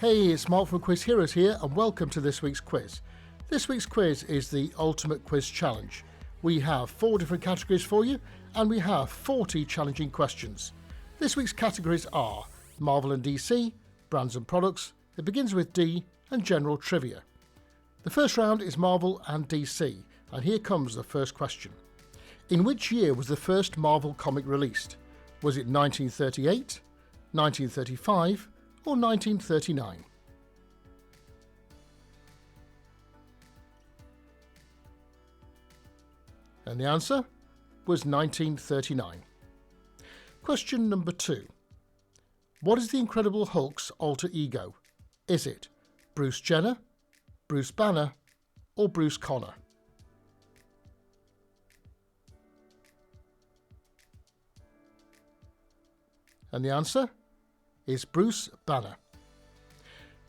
Hey, it's Mark from Quiz Heroes here and welcome to this week's quiz. This week's quiz is the Ultimate Quiz Challenge. We have 4 different categories for you and we have 40 challenging questions. This week's categories are Marvel and DC, brands and products, it begins with D, and general trivia. The first round is Marvel and DC, and here comes the first question. In which year was the first Marvel comic released? Was it 1938, 1935, or 1939? And the answer was 1939. Question number 2. What is the Incredible Hulk's alter ego? Is it Bruce Jenner, Bruce Banner, or Bruce Connor? And the answer is Bruce Banner.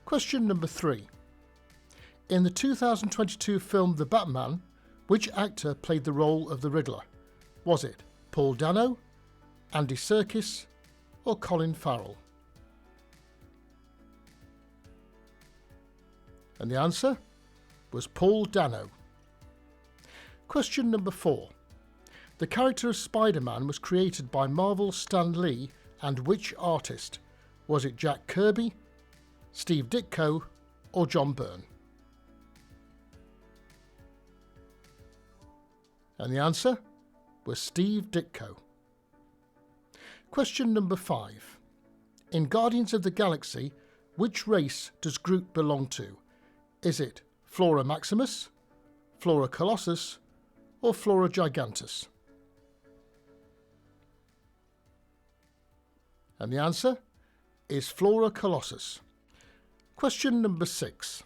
Question number 3. In the 2022 film The Batman, which actor played the role of the Riddler? Was it Paul Dano, Andy Serkis, or Colin Farrell? And the answer was Paul Dano. Question number 4. The character of Spider-Man was created by Marvel's Stan Lee and which artist? Was it Jack Kirby, Steve Ditko, or John Byrne? And the answer was Steve Ditko. Question number 5. In Guardians of the Galaxy, which race does Groot belong to? Is it Flora Maximus, Flora Colossus, or Flora Gigantus? And the answer is Flora Colossus. Question number 6.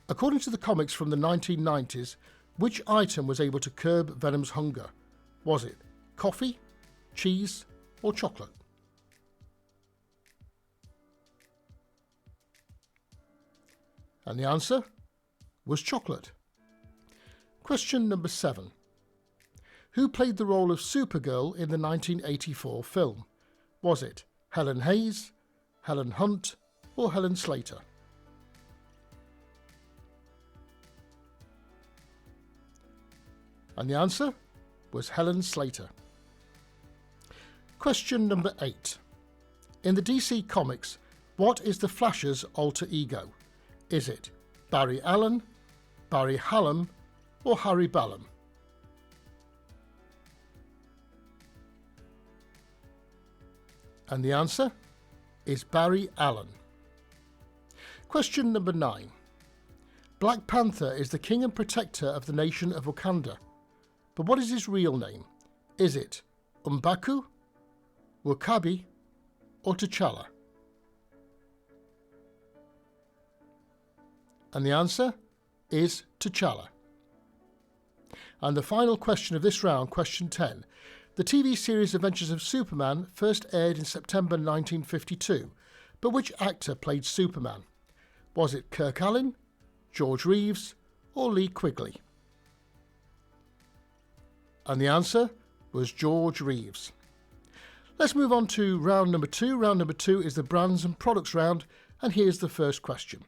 According to the comics from the 1990s, which item was able to curb Venom's hunger? Was it coffee, cheese, or chocolate? And the answer was chocolate. Question number 7. Who played the role of Supergirl in the 1984 film? Was it Helen Hayes, Helen Hunt, or Helen Slater? And the answer was Helen Slater. Question number 8. In the DC Comics, what is the Flash's alter ego? Is it Barry Allen, Barry Hallam, or Harry Ballum? And the answer is Barry Allen. Question number 9. Black Panther is the king and protector of the nation of Wakanda. But what is his real name? Is it M'Baku, W'Kabi, or T'Challa? And the answer is T'Challa. And the final question of this round, question 10. The TV series Adventures of Superman first aired in September 1952, but which actor played Superman? Was it Kirk Alyn, George Reeves, or Lee Quigley? And the answer was George Reeves. Let's move on to round number 2. Round number 2 is the brands and products round, and here's the first question.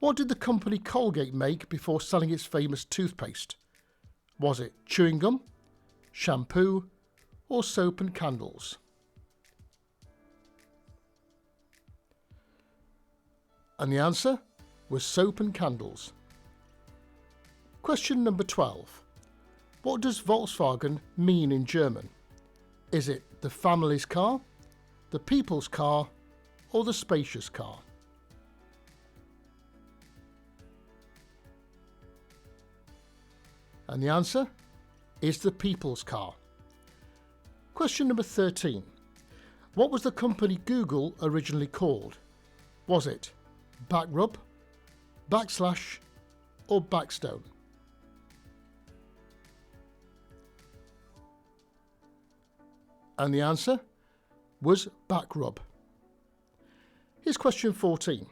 What did the company Colgate make before selling its famous toothpaste? Was it chewing gum, shampoo, or soap and candles? And the answer was soap and candles. Question number 12. What does Volkswagen mean in German? Is it the family's car, the people's car, or the spacious car? And the answer is the people's car. Question number 13. What was the company Google originally called? Was it Backrub, Backslash, or Backstone? And the answer was Backrub. Here's question 14.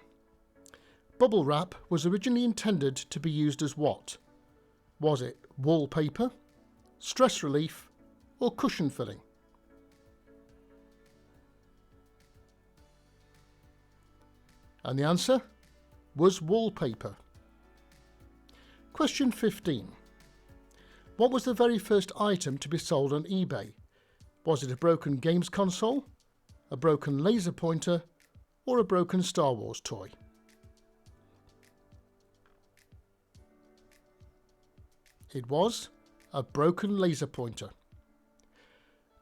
Bubble wrap was originally intended to be used as what? Was it wallpaper, stress relief, or cushion filling? And the answer was wallpaper. Question 15. What was the very first item to be sold on eBay? Was it a broken games console, a broken laser pointer, or a broken Star Wars toy? It was a broken laser pointer.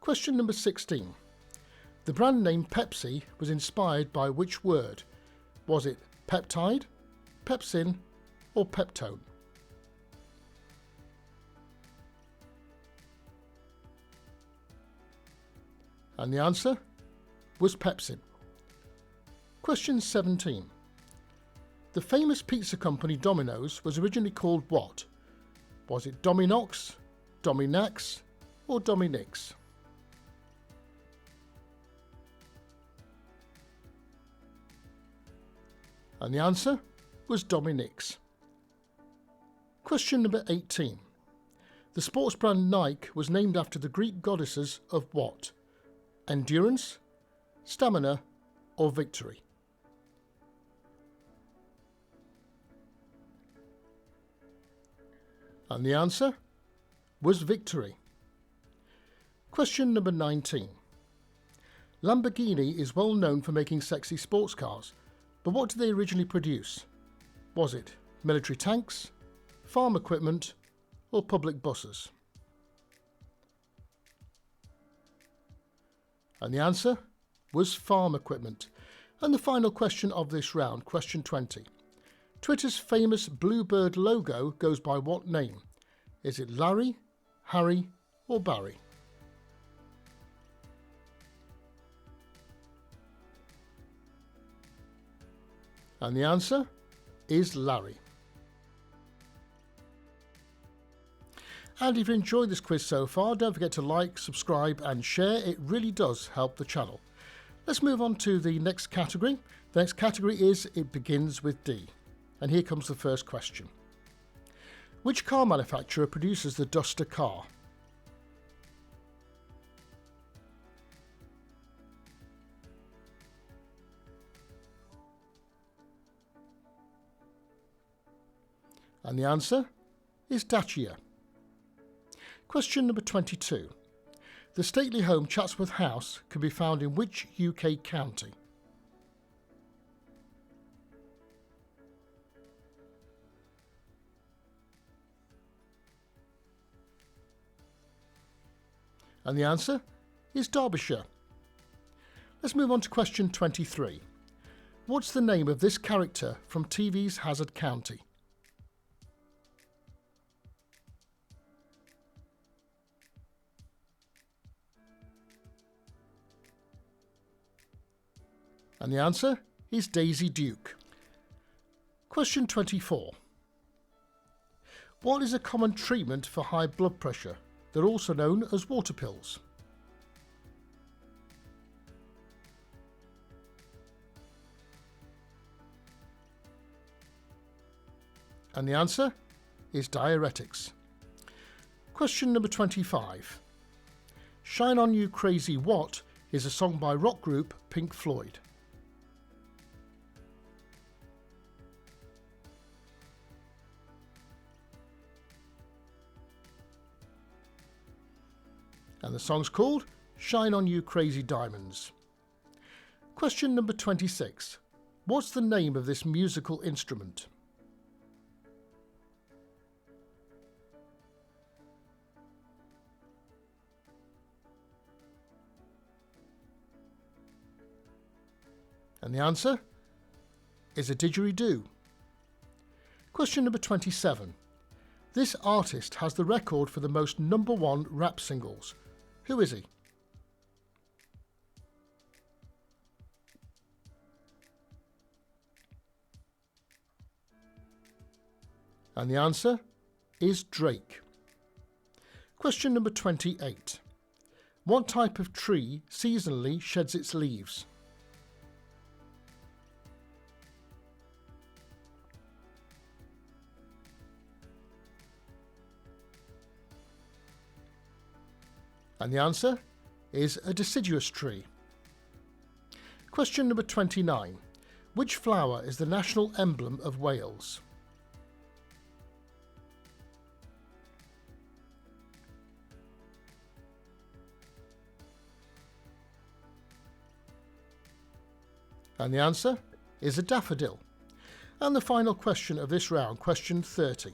Question number 16. The brand name Pepsi was inspired by which word? Was it peptide, pepsin, or peptone? And the answer was pepsin. Question 17. The famous pizza company Domino's was originally called what? Was it Dominox, Dominax, or Dominix? And the answer was Dominix. Question number 18. The sports brand Nike was named after the Greek goddesses of what? Endurance, stamina, or victory? And the answer was victory. Question number 19. Lamborghini is well known for making sexy sports cars, but what did they originally produce? Was it military tanks, farm equipment, or public buses? And the answer was farm equipment. And the final question of this round, question 20. Twitter's famous Bluebird logo goes by what name? Is it Larry, Harry, or Barry? And the answer is Larry. And if you enjoyed this quiz so far, don't forget to like, subscribe and share. It really does help the channel. Let's move on to the next category. The next category is It Begins with D. And here comes the first question. Which car manufacturer produces the Duster car? And the answer is Dacia. Question number 22. The stately home Chatsworth House can be found in which UK county? And the answer is Derbyshire. Let's move on to question 23. What's the name of this character from TV's Hazard County? And the answer is Daisy Duke. Question 24. What is a common treatment for high blood pressure? They're also known as water pills. And the answer is diuretics. Question number 25. Shine On You Crazy What is a song by rock group Pink Floyd. And the song's called Shine On You Crazy Diamonds. Question number 26. What's the name of this musical instrument? And the answer is a didgeridoo. Question number 27. This artist has the record for the most #1 rap singles. Who is he? And the answer is Drake. Question number 28. What type of tree seasonally sheds its leaves? And the answer is a deciduous tree. Question number 29. Which flower is the national emblem of Wales? And the answer is a daffodil. And the final question of this round, question 30.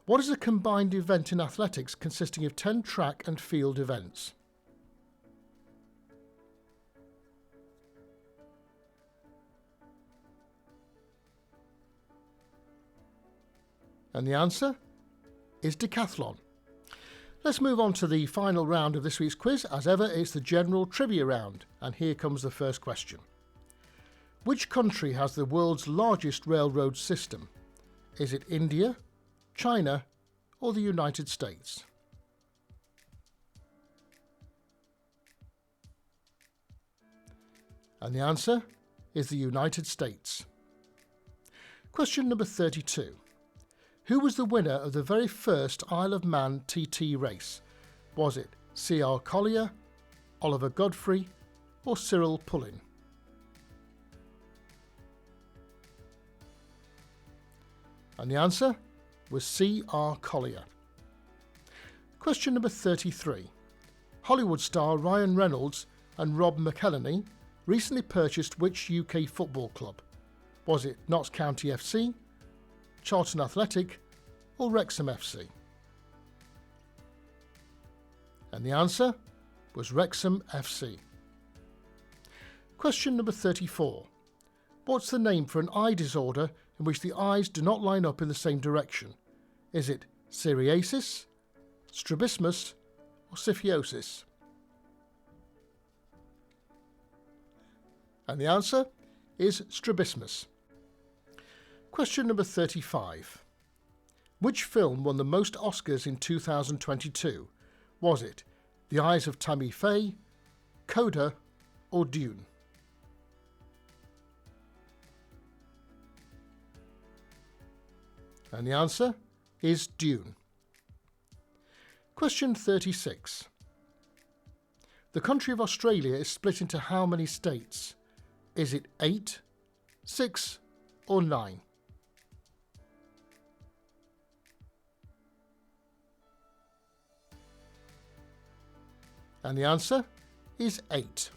What is a combined event in athletics consisting of 10 track and field events? And the answer is decathlon. Let's move on to the final round of this week's quiz. As ever, it's the general trivia round. And here comes the first question. Which country has the world's largest railroad system? Is it India, China, or the United States? And the answer is the United States. Question number 32. Who was the winner of the very first Isle of Man TT race? Was it C.R. Collier, Oliver Godfrey, or Cyril Pullin? And the answer was C.R. Collier. Question number 33. Hollywood star Ryan Reynolds and Rob McElhenney recently purchased which UK football club? Was it Notts County FC, Charlton Athletic, or Wrexham FC? And the answer was Wrexham FC. Question number 34. What's the name for an eye disorder in which the eyes do not line up in the same direction? Is it psoriasis, strabismus, or syphiosis? And the answer is strabismus. Question number 35. Which film won the most Oscars in 2022? Was it The Eyes of Tammy Faye, Coda, or Dune? And the answer is Dune. Question 36. The country of Australia is split into how many states? Is it 8, 6, or 9? And the answer is 8.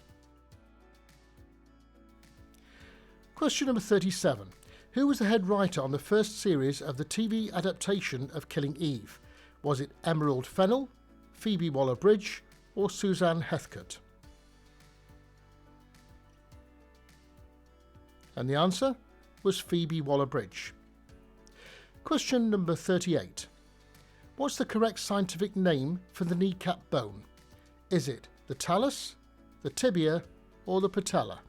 Question number 37. Who was the head writer on the first series of the TV adaptation of Killing Eve? Was it Emerald Fennell, Phoebe Waller-Bridge, or Suzanne Heathcote? And the answer was Phoebe Waller-Bridge. Question number 38. What's the correct scientific name for the kneecap bone? Is it the talus, the tibia, or the patella?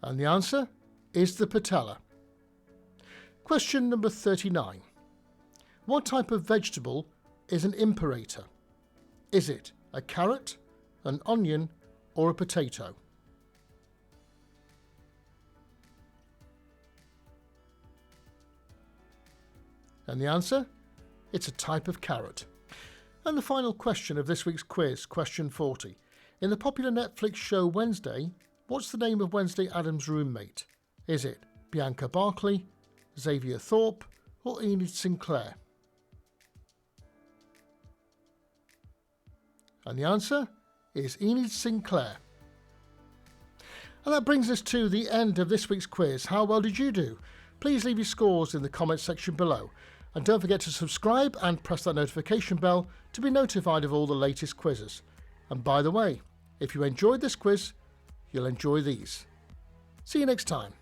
And the answer is the patella. Question number 39. What type of vegetable is an imperator? Is it a carrot, an onion, or a potato? And the answer? It's a type of carrot. And the final question of this week's quiz, question 40. In the popular Netflix show Wednesday, what's the name of Wednesday Addams' roommate? Is it Bianca Barkley, Xavier Thorpe, or Enid Sinclair? And the answer is Enid Sinclair. And that brings us to the end of this week's quiz. How well did you do? Please leave your scores in the comments section below. And don't forget to subscribe and press that notification bell to be notified of all the latest quizzes. And by the way, if you enjoyed this quiz, you'll enjoy these. See you next time.